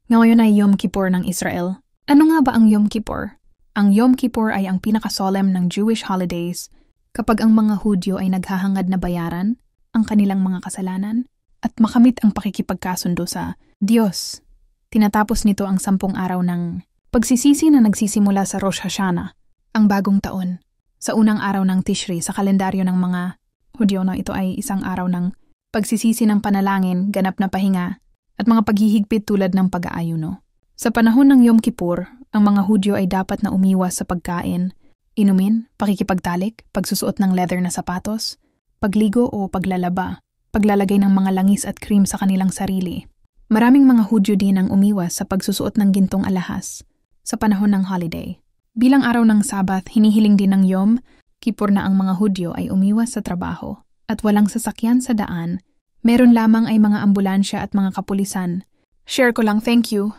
Ngayon ay Yom Kippur ng Israel. Ano nga ba ang Yom Kippur? Ang Yom Kippur ay ang pinaka-solemn ng Jewish holidays kapag ang mga Hudyo ay naghahangad na bayaran ang kanilang mga kasalanan at makamit ang pakikipagkasundo sa Diyos. Tinatapos nito ang 10 araw ng pagsisisi na nagsisimula sa Rosh Hashanah, ang bagong taon. Sa unang araw ng Tishri sa kalendaryo ng mga Hudyo, ito ay isang araw ng pagsisisi ng panalangin, ganap na pahinga, at mga paghihigpit tulad ng pag-aayuno. Sa panahon ng Yom Kippur, ang mga Hudyo ay dapat na umiwas sa pagkain, inumin, pakikipagtalik, pagsusuot ng leather na sapatos, pagligo o paglalaba, paglalagay ng mga langis at cream sa kanilang sarili. Maraming mga Hudyo din ang umiwas sa pagsusuot ng gintong alahas sa panahon ng holiday. Bilang araw ng Sabat, hinihiling din ng Yom Kippur na ang mga Hudyo ay umiwas sa trabaho at walang sasakyan sa daan. Meron lamang ay mga ambulansya at mga kapulisan. Share ko lang, thank you.